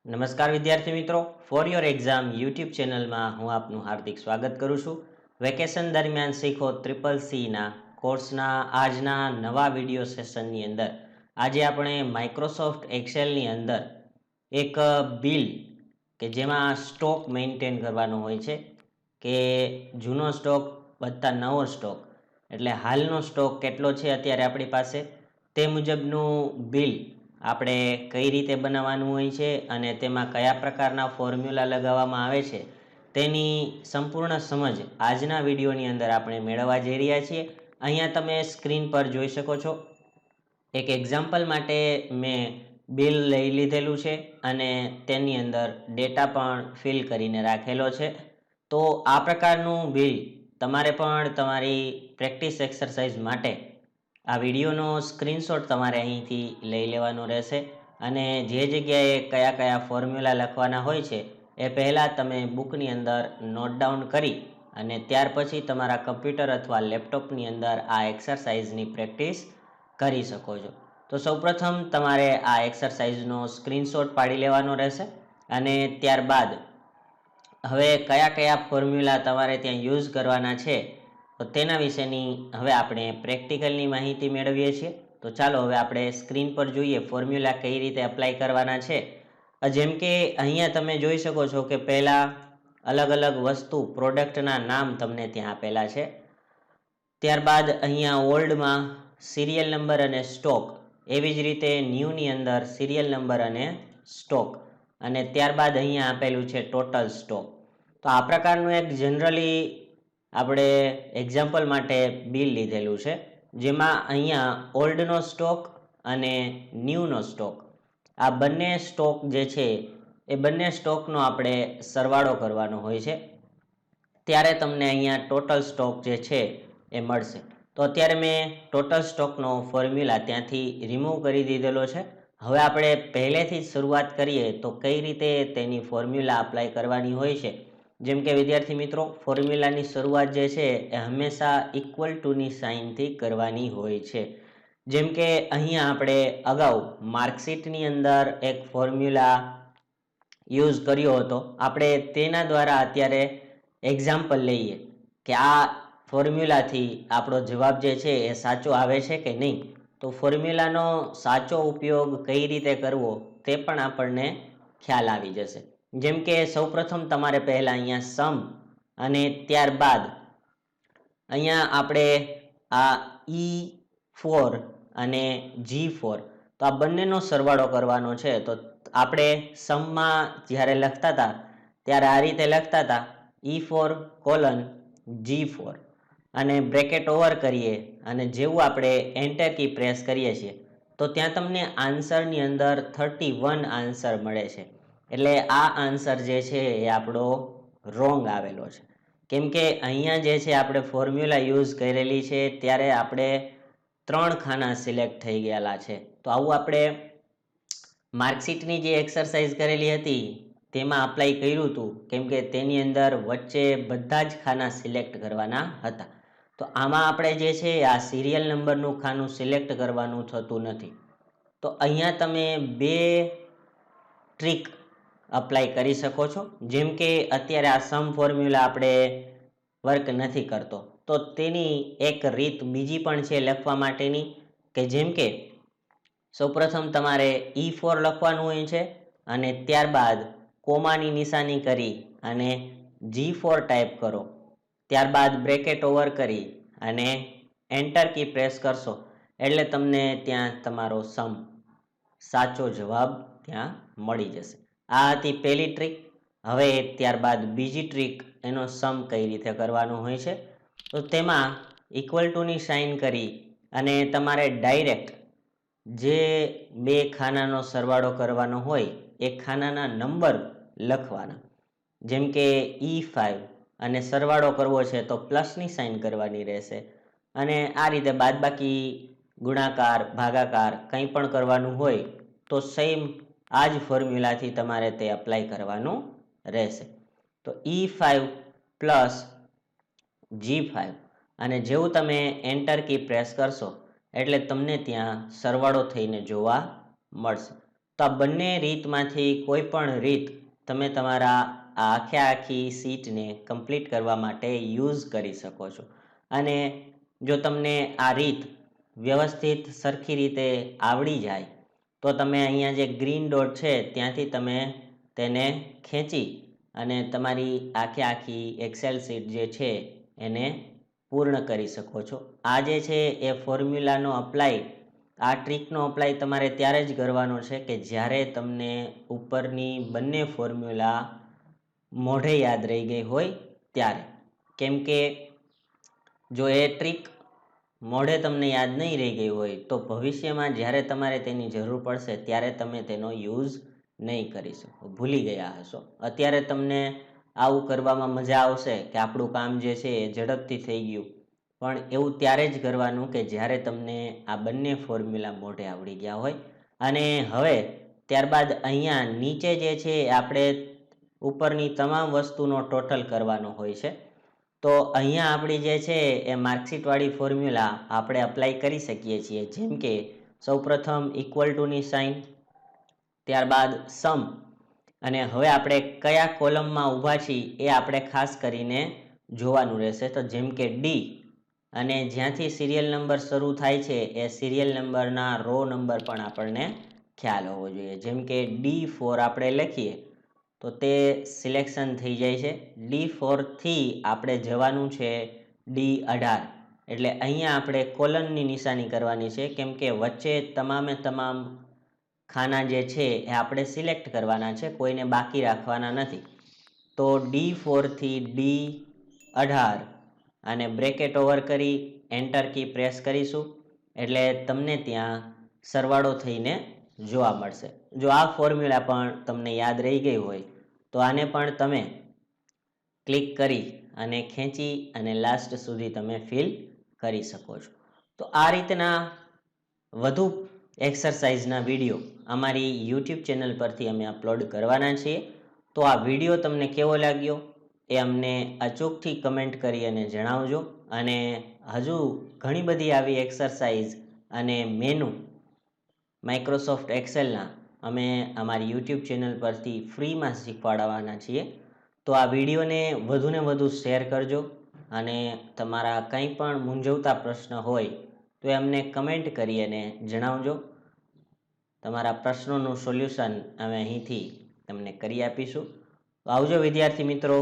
નમસ્કાર વિદ્યાર્થી મિત્રો, ફોર યોર એક્ઝામ યુટ્યુબ ચેનલમાં હું આપનું હાર્દિક સ્વાગત કરું છું. વેકેશન દરમિયાન શીખો ટ્રિપલ સીના કોર્સના આજના નવા વિડીયો સેશનની અંદર આજે આપણે માઇક્રોસોફ્ટ એક્સેલની અંદર એક બિલ કે જેમાં સ્ટોક મેન્ટેન કરવાનો હોય છે કે જૂનો સ્ટોક વત્તા નવો સ્ટોક એટલે હાલનો સ્ટોક કેટલો છે અત્યારે આપણી પાસે તે મુજબનું બિલ આપણે કઈ રીતે બનાવવાનું હોય છે અને તેમાં કયા પ્રકારના ફોર્મ્યુલા લગાવવામાં આવે છે તેની સંપૂર્ણ સમજ આજના વિડીયોની અંદર આપણે મેળવવા જઈ રહ્યા છીએ. અહીંયા તમે સ્ક્રીન પર જોઈ શકો છો એક એક્ઝામ્પલ માટે મેં બિલ લઈ લીધેલું છે અને તેની અંદર ડેટા પણ ફિલ કરીને રાખેલો છે. તો આ પ્રકારનું બિલ તમારે પણ તમારી પ્રેક્ટિસ એક્સરસાઇઝ માટે આ વિડીયોનો સ્ક્રીનશોટ તમારે અહીંથી લઈ લેવાનો રહેશે અને જે જગ્યાએ કયા કયા ફોર્મ્યુલા લખવાના હોય છે એ પહેલાં તમે બુકની અંદર નોટ ડાઉન કરી અને ત્યાર પછી તમારા કમ્પ્યુટર અથવા લેપટોપની અંદર આ એક્સરસાઇઝની પ્રેક્ટિસ કરી શકો છો. તો સૌપ્રથમ તમારે આ એક્સરસાઇઝનો સ્ક્રીનશોટ પાડી લેવાનો રહેશે અને ત્યારબાદ હવે કયા કયા ફોર્મ્યુલા તમારે ત્યાં યુઝ કરવાના છે તો તેના વિશેની હવે આપણે પ્રેક્ટિકલની માહિતી મેળવીએ છીએ. તો ચાલો હવે આપણે સ્ક્રીન પર જોઈએ ફોર્મ્યુલા કઈ રીતે એપ્લાય કરવાના છે. જેમ કે અહીંયા તમે જોઈ શકો છો કે પહેલાં અલગ અલગ વસ્તુ પ્રોડક્ટના નામ તમને ત્યાં આપેલા છે. ત્યારબાદ અહીંયા ઓલ્ડમાં સિરિયલ નંબર અને સ્ટોક, એવી જ રીતે ન્યૂની અંદર સિરિયલ નંબર અને સ્ટોક અને ત્યારબાદ અહીંયા આપેલું છે ટોટલ સ્ટોક. તો આ પ્રકારનું એક જનરલી આપણે એક્ઝામ્પલ માટે બિલ લીધેલું છે જેમાં અહીંયા ઓલ્ડનો સ્ટોક અને ન્યૂનો સ્ટોક આ બંને સ્ટોક જે છે એ બંને સ્ટોકનો આપણે સરવાળો કરવાનો હોય છે ત્યારે તમને અહીંયા ટોટલ સ્ટોક જે છે એ મળશે. તો અત્યારે મેં ટોટલ સ્ટોકનો ફોર્મ્યુલા ત્યાંથી રિમૂવ કરી દીધેલો છે. હવે આપણે પહેલેથી જ શરૂઆત કરીએ તો કઈ રીતે તેની ફોર્મ્યુલા અપ્લાય કરવાની હોય છે. જેમ કે વિદ્યાર્થી મિત્રો, ફોર્મ્યુલાની શરૂઆત જે છે એ હંમેશા ઇક્વલ ટુની સાઇનથી કરવાની હોય છે. જેમ કે અહીંયા આપણે અગાઉ માર્કશીટની અંદર એક ફોર્મ્યુલા યુઝ કર્યો હતો, આપણે તેના દ્વારા અત્યારે એક્ઝામ્પલ લઈએ કે આ ફોર્મ્યુલાથી આપણો જવાબ જે છે એ સાચો આવે છે કે નહીં. તો ફોર્મ્યુલાનો સાચો ઉપયોગ કઈ રીતે કરવો તે પણ આપણને ખ્યાલ આવી જશે. જેમ કે સૌપ્રથમ તમારે પહેલાં અહીંયા સમ અને ત્યારબાદ અહીંયા આપણે આ E4 અને G4 તો આ બંનેનો સરવાળો કરવાનો છે. તો આપણે સમમાં જ્યારે લખતા હતા ત્યારે આ રીતે લખતા હતા E4:G4 અને બ્રેકેટ ઓવર કરીએ અને જેવું આપણે એન્ટર કી પ્રેસ કરીએ છીએ તો ત્યાં તમને આન્સરની અંદર 31 આન્સર મળે છે. એટલે આ આન્સર જે છે એ આપણો રોંગ આવેલો છે. કેમ કે અહીંયા જે છે આપણે ફોર્મ્યુલા યુઝ કરેલી છે ત્યારે આપણે 3 ખાના સિલેક્ટ થઈ ગયેલા છે. તો આવું આપણે માર્કશીટની જે એક્સરસાઇઝ કરેલી હતી તેમાં અપ્લાય કર્યું હતું, કેમ કે તેની અંદર વચ્ચે બધા જ ખાના સિલેક્ટ કરવાના હતા. તો આમાં આપણે જે છે આ સિરિયલ નંબરનું ખાનું સિલેક્ટ કરવાનું થતું નથી. તો અહીંયા તમે બે ટ્રીક અપ્લાય કરી શકો છો. જેમ કે અત્યારે આ સમ ફોર્મ્યુલા આપણે વર્ક નથી કરતો તો તેની એક રીત બીજી પણ છે લખવા માટેની કે જેમ કે સૌપ્રથમ તમારે E4 લખવાનું હોય છે અને ત્યારબાદ કોમાની નિશાની કરી અને G4 ટાઈપ કરો, ત્યારબાદ બ્રેકેટ ઓવર કરી અને એન્ટર કી પ્રેસ કરશો એટલે તમને ત્યાં તમારો સમ સાચો જવાબ ત્યાં મળી જશે. આ હતી પહેલી ટ્રીક. હવે ત્યારબાદ બીજી ટ્રીક, એનો સમ કઈ રીતે કરવાનો હોય છે. તો તેમાં ઇક્વલ ટુની સાઇન કરી અને તમારે ડાયરેક્ટ જે બે ખાનાનો સરવાળો કરવાનો હોય એ ખાનાના નંબર લખવાના. જેમ કે E5 અને સરવાળો કરવો છે તો પ્લસની સાઇન કરવાની રહેશે અને આ રીતે બાદબાકી ગુણાકાર ભાગાકાર કંઈ પણ કરવાનું હોય તો સેમ આ જ ફોર્મ્યુલાથી તમારે તે અપ્લાય કરવાનું રહેશે. તો E5 પ્લસ G5 અને જેવું તમે એન્ટર કી પ્રેસ કરશો એટલે તમને ત્યાં સરવાળો થઈને જોવા મળશે. તો તો આ બંને રીતમાંથી કોઈ પણ રીત તમે તમારા આ આખી શીટને કમ્પ્લીટ કરવા માટે યુઝ કરી શકો છો. અને જો તમને આ રીત વ્યવસ્થિત સરખી રીતે આવડી જાય તો તમે અહીંયા જે ગ્રીન ડોટ છે ત્યાંથી તમે તેને ખેંચી અને તમારી આખી એક્સેલ શીટ જે છે એને પૂર્ણ કરી શકો છો. આ જે છે એ ફોર્મ્યુલાનો અપ્લાય, આ ટ્રીકનો અપ્લાય તમારે ત્યારે જ કરવાનો છે કે જ્યારે તમને ઉપરની બંને ફોર્મ્યુલા મોઢે યાદ રહી ગઈ હોય ત્યારે. કેમ કે જો એ ટ્રીક મોઢે તમને યાદ નહીં રહી ગઈ હોય તો ભવિષ્યમાં જ્યારે તમારે તેની જરૂર પડશે ત્યારે તમે તેનો યુઝ નહીં કરી શકો, ભૂલી ગયા હશો. અત્યારે તમને આવું કરવામાં મજા આવશે કે આપણું કામ જે છે એ ઝડપથી થઈ ગયું, પણ એવું ત્યારે જ કરવાનું કે જ્યારે તમને આ બંને ફોર્મ્યુલા મોઢે આવડી ગયા હોય. અને હવે ત્યારબાદ અહીંયા નીચે જે છે આપણે ઉપરની તમામ વસ્તુનો ટોટલ કરવાનો હોય છે. તો અહીંયા આપણી જે છે એ માર્કશીટવાળી ફોર્મ્યુલા આપણે અપ્લાય કરી શકીએ છીએ. જેમ કે સૌપ્રથમ ઇક્વલ ટુની સાઇન, ત્યારબાદ સમ, અને હવે આપણે કયા કોલમમાં ઊભા છીએ એ આપણે ખાસ કરીને જોવાનું રહેશે. તો જેમ કે ડી, અને જ્યાંથી સિરિયલ નંબર શરૂ થાય છે એ સિરિયલ નંબરના રો નંબર પણ આપણને ખ્યાલ હોવો જોઈએ. જેમ કે D4 આપણે લખીએ તો તે સિલેક્શન થઈ જાય છે. D4થી આપણે જવાનું છે D18, એટલે અહીંયા આપણે કોલનની નિશાની કરવાની છે. કેમ કે વચ્ચે તમામે તમામ ખાના જે છે એ આપણે સિલેક્ટ કરવાના છે, કોઈને બાકી રાખવાના નથી. તો D4થી D18 અને બ્રેકેટ ઓવર કરી એન્ટર કી પ્રેસ કરીશું એટલે તમને ત્યાં સરવાળો થઈને જોવા મળશે. જો આ ફોર્મ્યુલા પણ તમને યાદ રહી ગઈ હોય તો આને પણ તમે ક્લિક કરી અને ખેંચી અને લાસ્ટ સુધી તમે ફિલ કરી શકો છો. તો આ રીતના વધુ એક્સરસાઇઝના વિડીયો અમારી યુટ્યુબ ચેનલ પરથી અમે અપલોડ કરવાના છીએ. તો આ વિડીયો તમને કેવો લાગ્યો એ અમને અચૂકથી કમેન્ટ કરી અને જણાવજો. અને હજુ ઘણી બધી આવી એક્સરસાઇઝ અને મેનુ માઇક્રોસોફ્ટ એક્સેલના અમે અમારી યુટ્યુબ ચેનલ પરથી ફ્રીમાં શીખવાડવાના છીએ. તો આ વિડીયોને વધુને વધુ શેર કરજો અને તમારા કંઈ પણ મૂંઝવતા પ્રશ્ન હોય તો એ અમને કમેન્ટ કરી અને જણાવજો. તમારા પ્રશ્નોનું સોલ્યુશન અમે અહીંથી તમને કરી આપીશું. તો આવજો વિદ્યાર્થી મિત્રો.